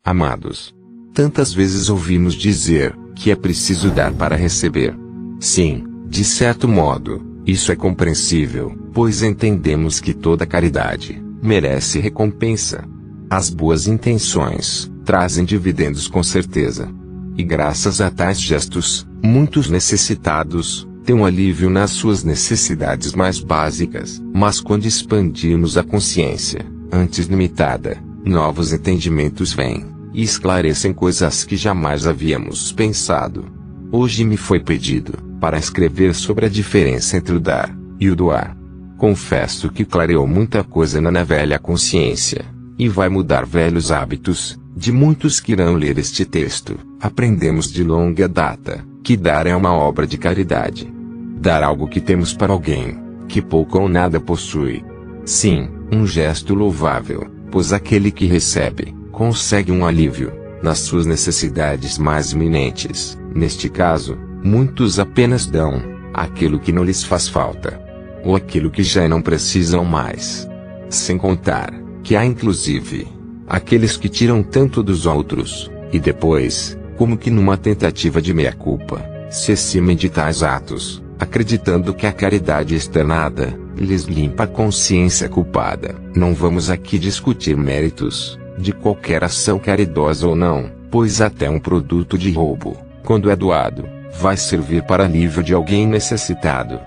Amados, tantas vezes ouvimos dizer que é preciso dar para receber. Sim, de certo modo, isso é compreensível, pois entendemos que toda caridade merece recompensa. As boas intenções trazem dividendos com certeza. E graças a tais gestos, muitos necessitados têm um alívio nas suas necessidades mais básicas. Mas quando expandimos a consciência, antes limitada, novos entendimentos vêm e esclarecem coisas que jamais havíamos pensado. Hoje me foi pedido para escrever sobre a diferença entre o dar e o doar. Confesso que clareou muita coisa na velha consciência, e vai mudar velhos hábitos de muitos que irão ler este texto. Aprendemos de longa data que dar é uma obra de caridade. Dar algo que temos para alguém que pouco ou nada possui. Sim, um gesto louvável, pois aquele que recebe consegue um alívio nas suas necessidades mais iminentes. Neste caso, muitos apenas dão aquilo que não lhes faz falta, ou aquilo que já não precisam mais. Sem contar que há inclusive aqueles que tiram tanto dos outros, e depois, como que numa tentativa de meia-culpa, se eximem de tais atos, acreditando que a caridade externada lhes limpa a consciência culpada. Não vamos aqui discutir méritos de qualquer ação caridosa ou não, pois até um produto de roubo, quando é doado, vai servir para alívio de alguém necessitado.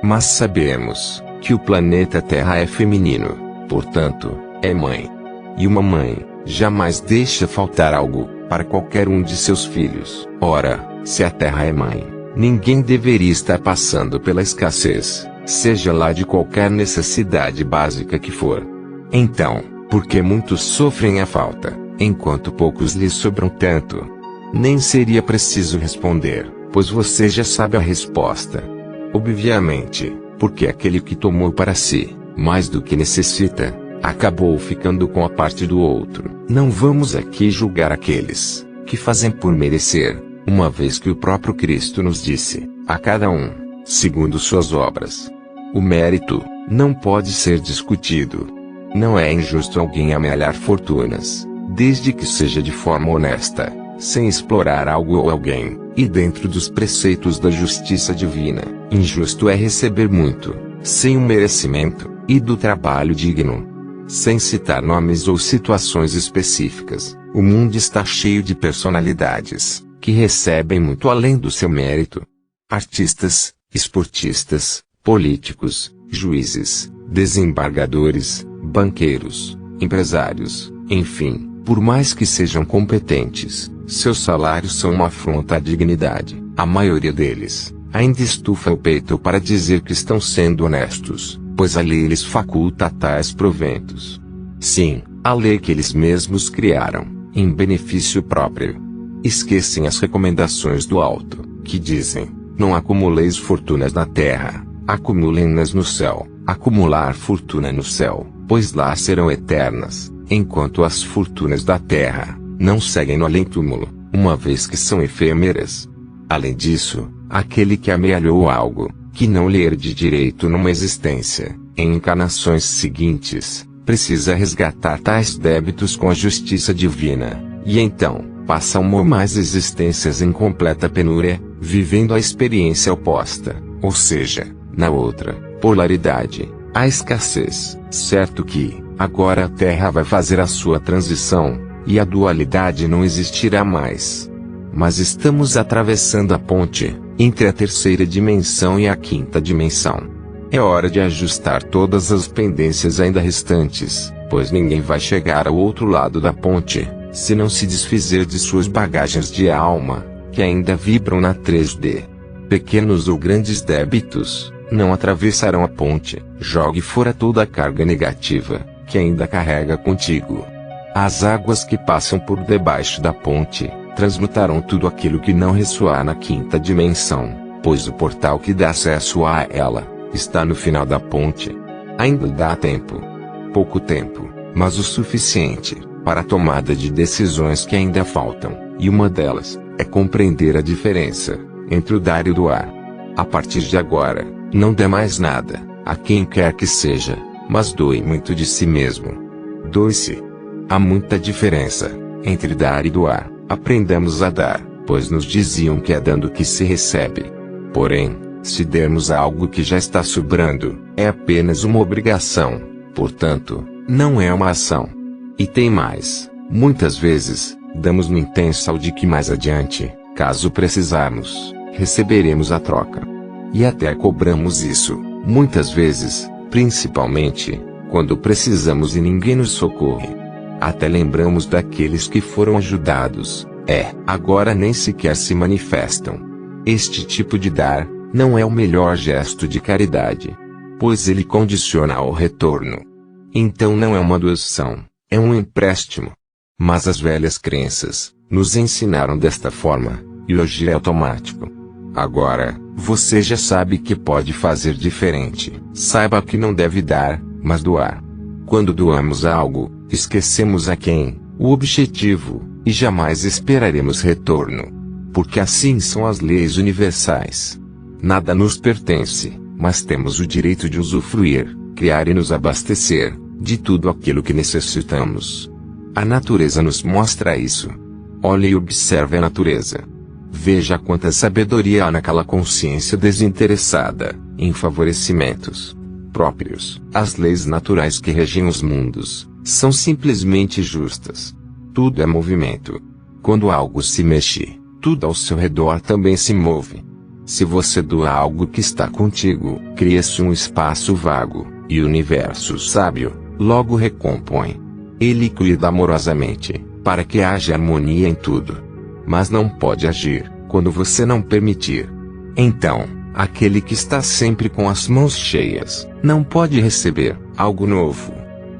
Mas sabemos que o planeta Terra é feminino, portanto, é mãe. E uma mãe jamais deixa faltar algo para qualquer um de seus filhos. Ora, se a Terra é mãe, ninguém deveria estar passando pela escassez, seja lá de qualquer necessidade básica que for. Então, por que muitos sofrem a falta, enquanto poucos lhes sobram tanto? Nem seria preciso responder, pois você já sabe a resposta. Obviamente, porque aquele que tomou para si mais do que necessita, acabou ficando com a parte do outro. Não vamos aqui julgar aqueles que fazem por merecer, uma vez que o próprio Cristo nos disse, a cada um, segundo suas obras. O mérito não pode ser discutido. Não é injusto alguém amealhar fortunas, desde que seja de forma honesta, sem explorar algo ou alguém, e dentro dos preceitos da justiça divina. Injusto é receber muito, sem um merecimento, e do trabalho digno. Sem citar nomes ou situações específicas, o mundo está cheio de personalidades que recebem muito além do seu mérito. Artistas, esportistas, políticos, juízes, desembargadores, banqueiros, empresários, enfim, por mais que sejam competentes, seus salários são uma afronta à dignidade. A maioria deles ainda estufa o peito para dizer que estão sendo honestos, pois a lei lhes faculta tais proventos. Sim, a lei que eles mesmos criaram, em benefício próprio. Esquecem as recomendações do alto, que dizem, não acumuleis fortunas na terra, acumulem-nas no céu. Acumular fortuna no céu, pois lá serão eternas, enquanto as fortunas da terra não seguem no além-túmulo, uma vez que são efêmeras. Além disso, aquele que amealhou algo que não lhe herde direito numa existência, em encarnações seguintes, precisa resgatar tais débitos com a justiça divina, e então, passa uma ou mais existências em completa penúria, vivendo a experiência oposta, ou seja, na outra polaridade, a escassez. Certo que, agora a Terra vai fazer a sua transição, e a dualidade não existirá mais. Mas estamos atravessando a ponte entre a terceira dimensão e a quinta dimensão. É hora de ajustar todas as pendências ainda restantes, pois ninguém vai chegar ao outro lado da ponte, se não se desfizer de suas bagagens de alma, que ainda vibram na 3D. Pequenos ou grandes débitos não atravessarão a ponte. Jogue fora toda a carga negativa que ainda carrega contigo. As águas que passam por debaixo da ponte transmutarão tudo aquilo que não ressoar na quinta dimensão, pois o portal que dá acesso a ela está no final da ponte. Ainda dá tempo. Pouco tempo, mas o suficiente para a tomada de decisões que ainda faltam, e uma delas é compreender a diferença entre o dar e o doar. A partir de agora, não dê mais nada a quem quer que seja, mas doe muito de si mesmo. Doe-se. Há muita diferença Entre dar e doar, aprendamos a dar, pois nos diziam que é dando que se recebe. Porém, se dermos algo que já está sobrando, é apenas uma obrigação, portanto, não é uma ação. E tem mais, muitas vezes, damos no intenção de que mais adiante, caso precisarmos, receberemos a troca. E até cobramos isso, muitas vezes, principalmente, quando precisamos e ninguém nos socorre. Até lembramos daqueles que foram ajudados, agora nem sequer se manifestam. Este tipo de dar, não é o melhor gesto de caridade, pois ele condiciona ao retorno. Então não é uma doação, é um empréstimo. Mas as velhas crenças, nos ensinaram desta forma, e hoje é automático. Agora, você já sabe que pode fazer diferente. Saiba que não deve dar, mas doar. Quando doamos algo, esquecemos a quem, o objetivo, e jamais esperaremos retorno. Porque assim são as leis universais. Nada nos pertence, mas temos o direito de usufruir, criar e nos abastecer, de tudo aquilo que necessitamos. A natureza nos mostra isso. Olhe e observe a natureza. Veja quanta sabedoria há naquela consciência desinteressada, em favorecimentos próprios. As leis naturais que regem os mundos, são simplesmente justas. Tudo é movimento. Quando algo se mexe, tudo ao seu redor também se move. Se você doa algo que está contigo, cria-se um espaço vago, e o universo sábio, logo recompõe. Ele cuida amorosamente, para que haja harmonia em tudo. Mas não pode agir, quando você não permitir. Então, aquele que está sempre com as mãos cheias, não pode receber algo novo.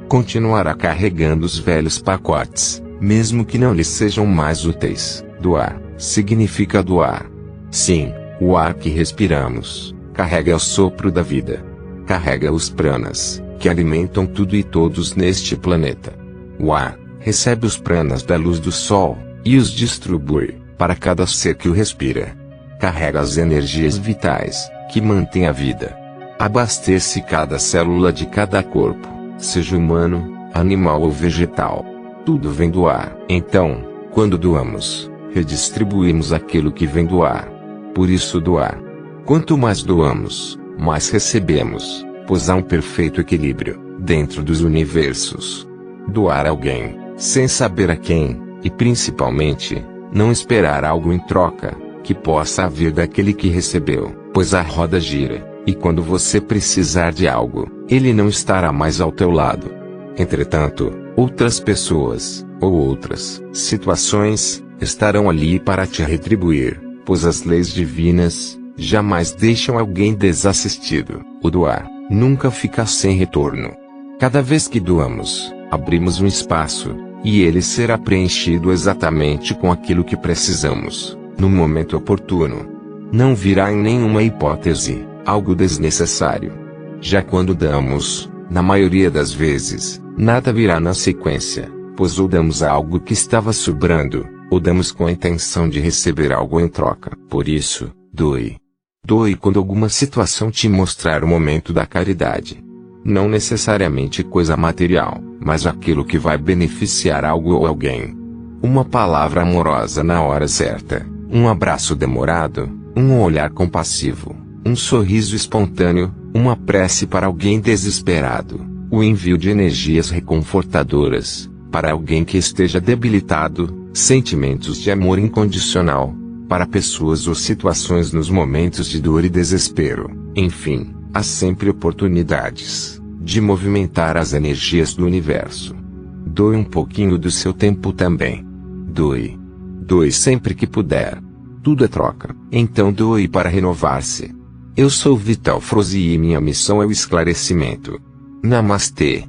Continuará carregando os velhos pacotes, mesmo que não lhe sejam mais úteis. Doar, significa doar. Sim, o ar que respiramos, carrega o sopro da vida. Carrega os pranas, que alimentam tudo e todos neste planeta. O ar, recebe os pranas da luz do sol, e os distribui, para cada ser que o respira. Carrega as energias vitais, que mantêm a vida. Abastece cada célula de cada corpo, seja humano, animal ou vegetal. Tudo vem do ar. Então, quando doamos, redistribuímos aquilo que vem do ar. Por isso doar. Quanto mais doamos, mais recebemos, pois há um perfeito equilíbrio, dentro dos universos. Doar a alguém, sem saber a quem, e principalmente, não esperar algo em troca, que possa vir daquele que recebeu, pois a roda gira, e quando você precisar de algo, ele não estará mais ao teu lado. Entretanto, outras pessoas, ou outras situações, estarão ali para te retribuir, pois as leis divinas jamais deixam alguém desassistido. O doar nunca fica sem retorno. Cada vez que doamos, abrimos um espaço, e ele será preenchido exatamente com aquilo que precisamos, no momento oportuno. Não virá em nenhuma hipótese algo desnecessário. Já quando damos, na maioria das vezes, nada virá na sequência, pois ou damos algo que estava sobrando, ou damos com a intenção de receber algo em troca. Por isso, doe. Doe quando alguma situação te mostrar o momento da caridade. Não necessariamente coisa material, mas aquilo que vai beneficiar algo ou alguém. Uma palavra amorosa na hora certa, um abraço demorado, um olhar compassivo, um sorriso espontâneo, uma prece para alguém desesperado, o envio de energias reconfortadoras, para alguém que esteja debilitado, sentimentos de amor incondicional, para pessoas ou situações nos momentos de dor e desespero. Enfim, há sempre oportunidades de movimentar as energias do universo. Doe um pouquinho do seu tempo também. Doe. Doe sempre que puder. Tudo é troca. Então doe para renovar-se. Eu sou Vital Frozi e minha missão é o esclarecimento. Namastê.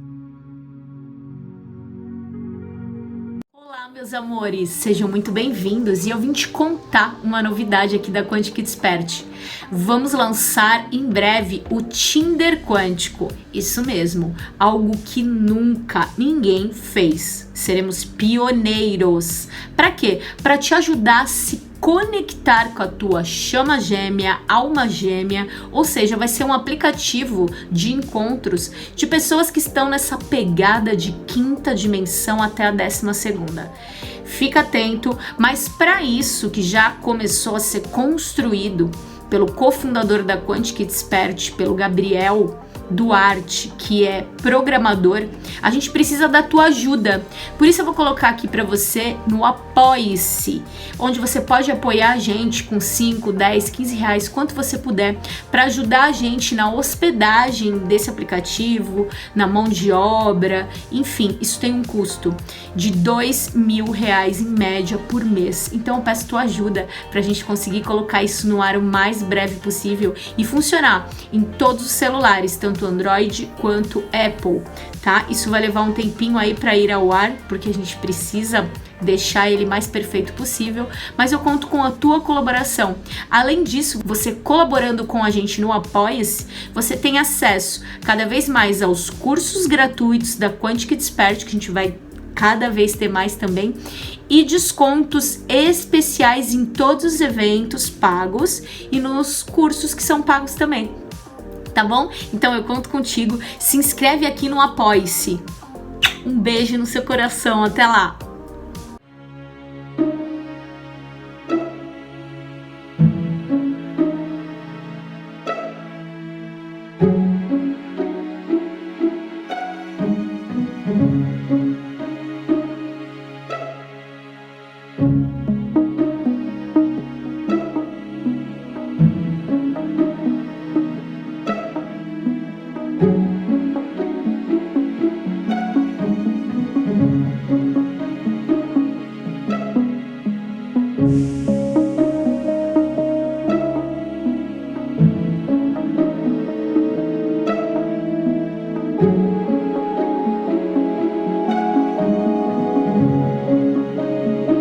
Olá, meus amores, sejam muito bem-vindos e eu vim te contar uma novidade aqui da Quântica Expert. Vamos lançar em breve o Tinder Quântico, isso mesmo, algo que nunca ninguém fez. Seremos pioneiros. Para quê? Para te ajudar a se conectar com a tua chama gêmea, alma gêmea, ou seja, vai ser um aplicativo de encontros de pessoas que estão nessa pegada de quinta dimensão até a 12ª. Fica atento, mas para isso que já começou a ser construído pelo cofundador da Quantic Expert, pelo Gabriel Duarte, que é programador, a gente precisa da tua ajuda. Por isso eu vou colocar aqui para você no Apoie-se, onde você pode apoiar a gente com 5, 10, 15 reais, quanto você puder, para ajudar a gente na hospedagem desse aplicativo, na mão de obra, enfim, isso tem um custo de R$2.000 em média por mês. Então eu peço tua ajuda para a gente conseguir colocar isso no ar o mais breve possível e funcionar em todos os celulares, tanto Android quanto Apple, tá? Isso vai levar um tempinho aí para ir ao ar, porque a gente precisa deixar ele mais perfeito possível, mas eu conto com a tua colaboração. Além disso, você colaborando com a gente no Apoia-se, você tem acesso cada vez mais aos cursos gratuitos da Quantic Expert, que a gente vai cada vez ter mais também, e descontos especiais em todos os eventos pagos e nos cursos que são pagos também. Tá bom? Então eu conto contigo. Se inscreve aqui no Apoie-se. Um beijo no seu coração. Até lá!